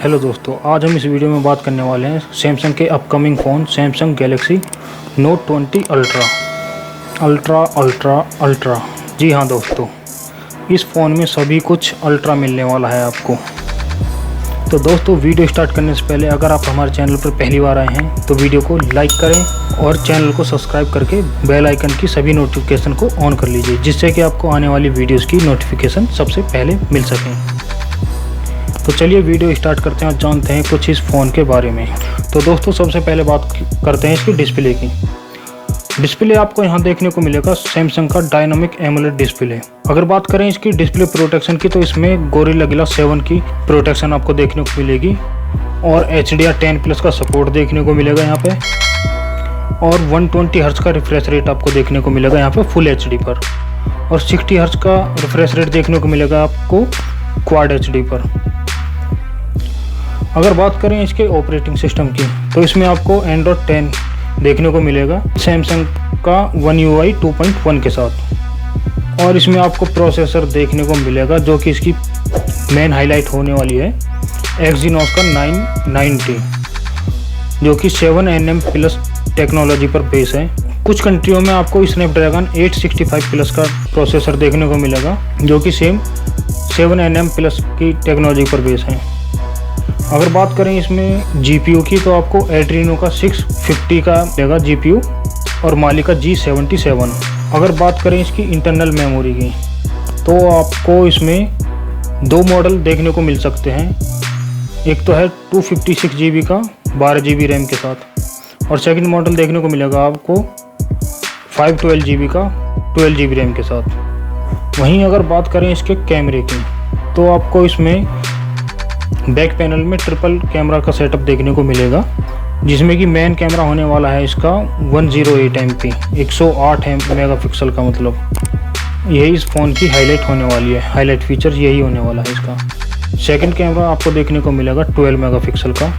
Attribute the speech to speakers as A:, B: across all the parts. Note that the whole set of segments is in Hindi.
A: हेलो दोस्तों, आज हम इस वीडियो में बात करने वाले हैं सैमसंग के upcoming phone Samsung Galaxy Note 20 ultra. जी हाँ दोस्तों, इस फ़ोन में सभी कुछ अल्ट्रा मिलने वाला है आपको। तो दोस्तों, वीडियो स्टार्ट करने से पहले अगर आप हमारे चैनल पर पहली बार आए हैं तो वीडियो को लाइक करें और चैनल को सब्सक्राइब करके बेल आइकन की सभी नोटिफिकेशन को ऑन कर लीजिए, जिससे कि आपको आने वाली वीडियोज़ की नोटिफिकेशन सबसे पहले मिल सकें। तो चलिए वीडियो स्टार्ट करते हैं और जानते हैं कुछ इस फ़ोन के बारे में। तो दोस्तों, सबसे पहले बात करते हैं इसकी डिस्प्ले की। डिस्प्ले आपको यहाँ देखने को मिलेगा सैमसंग का डायनामिक एमोलेड डिस्प्ले। अगर बात करें इसकी डिस्प्ले प्रोटेक्शन की तो इसमें गोरिल्ला ग्लास 7 की प्रोटेक्शन आपको देखने को मिलेगी और HDR10+ का सपोर्ट देखने को मिलेगा यहाँ पे, और 120 हर्ट्ज का रिफ्रेश रेट आपको देखने को मिलेगा यहाँ पे फुल HD पर, और 60 हर्ट्ज का रिफ्रेश रेट देखने को मिलेगा आपको क्वाड HD पर। अगर बात करें इसके ऑपरेटिंग सिस्टम की तो इसमें आपको एंड्रॉयड 10 देखने को मिलेगा सैमसंग का One UI 2.1 के साथ, और इसमें आपको प्रोसेसर देखने को मिलेगा जो कि इसकी मेन हाईलाइट होने वाली है एक्सिनोस का 990, जो कि 7nm+ टेक्नोलॉजी पर बेस है। कुछ कंट्रियों में आपको स्नैपड्रैगन 865+ का प्रोसेसर देखने को मिलेगा जो कि सेम 7nm+ की टेक्नोलॉजी पर बेस है। अगर बात करें इसमें जीपीयू की तो आपको एड्रीनो का 650 का मिलेगा जीपीयू और माली का G77। अगर बात करें इसकी इंटरनल मेमोरी की तो आपको इसमें दो मॉडल देखने को मिल सकते हैं। एक तो है 256 GB का 12 GB रैम के साथ, और सेकंड मॉडल देखने को मिलेगा आपको 512 GB का 12 GB रैम के साथ। वहीं अगर बात करें इसके कैमरे की तो आपको इसमें बैक पैनल में ट्रिपल कैमरा का सेटअप देखने को मिलेगा, जिसमें कि मेन कैमरा होने वाला है इसका 108 MP 108 मेगापिक्सल का, मतलब यही इस फ़ोन की हाईलाइट होने वाली है। हाईलाइट फीचर यही होने वाला है इसका। सेकंड कैमरा आपको देखने को मिलेगा 12 मेगापिक्सल का,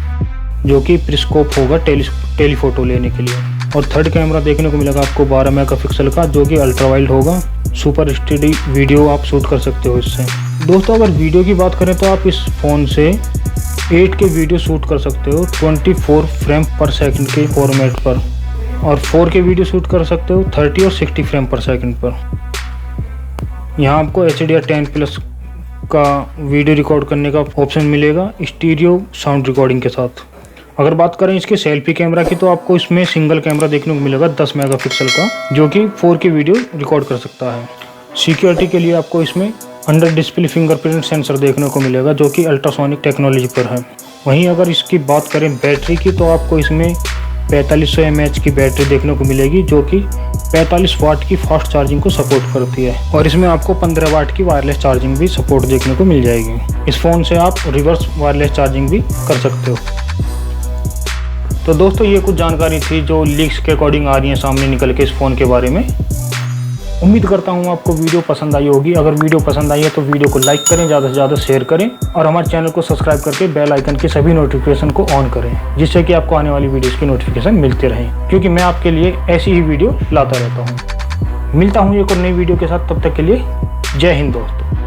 A: जो कि प्रिस्कोप होगा टेलीफोटो लेने के लिए, और थर्ड कैमरा देखने को मिलेगा आपको 12 मेगापिक्सल का, जो कि अल्ट्रा वाइड होगा। सुपर स्टेडी वीडियो आप शूट कर सकते हो इससे। दोस्तों, अगर वीडियो की बात करें तो आप इस फ़ोन से 8K वीडियो शूट कर सकते हो 24 फ्रेम पर सेकंड के फॉर्मेट पर, और 4K वीडियो शूट कर सकते हो 30 और 60 फ्रेम पर सेकंड पर। यहाँ आपको HDR10+ का वीडियो रिकॉर्ड करने का ऑप्शन मिलेगा स्टीरियो साउंड रिकॉर्डिंग के साथ। अगर बात करें इसके सेल्फी कैमरा की तो आपको इसमें सिंगल कैमरा देखने को मिलेगा 10 मेगापिक्सल का, जो कि 4K वीडियो रिकॉर्ड कर सकता है। सिक्योरिटी के लिए आपको इसमें अंडर डिस्प्ले फिंगरप्रिंट सेंसर देखने को मिलेगा, जो कि अल्ट्रासोनिक टेक्नोलॉजी पर है। वहीं अगर इसकी बात करें बैटरी की तो आपको इसमें 4500 mAh की बैटरी देखने को मिलेगी, जो कि 45 वाट की फास्ट चार्जिंग को सपोर्ट करती है, और इसमें आपको 15 वाट की वायरलेस चार्जिंग भी सपोर्ट देखने को मिल जाएगी। इस फ़ोन से आप रिवर्स वायरलेस चार्जिंग भी कर सकते हो। तो दोस्तों, ये कुछ जानकारी थी जो लीक्स के अकॉर्डिंग आ रही है सामने निकल के इस फ़ोन के बारे में। उम्मीद करता हूँ आपको वीडियो पसंद आई होगी। अगर वीडियो पसंद आई है तो वीडियो को लाइक करें, ज़्यादा से ज़्यादा शेयर करें, और हमारे चैनल को सब्सक्राइब करके बेल आइकन की सभी नोटिफिकेशन को ऑन करें, जिससे कि आपको आने वाली वीडियोज़ की नोटिफिकेशन मिलती रहे, क्योंकि मैं आपके लिए ऐसी ही वीडियो लाता रहता हूँ। मिलता हूँ एक और नई वीडियो के साथ, तब तक के लिए जय हिंद दोस्तों।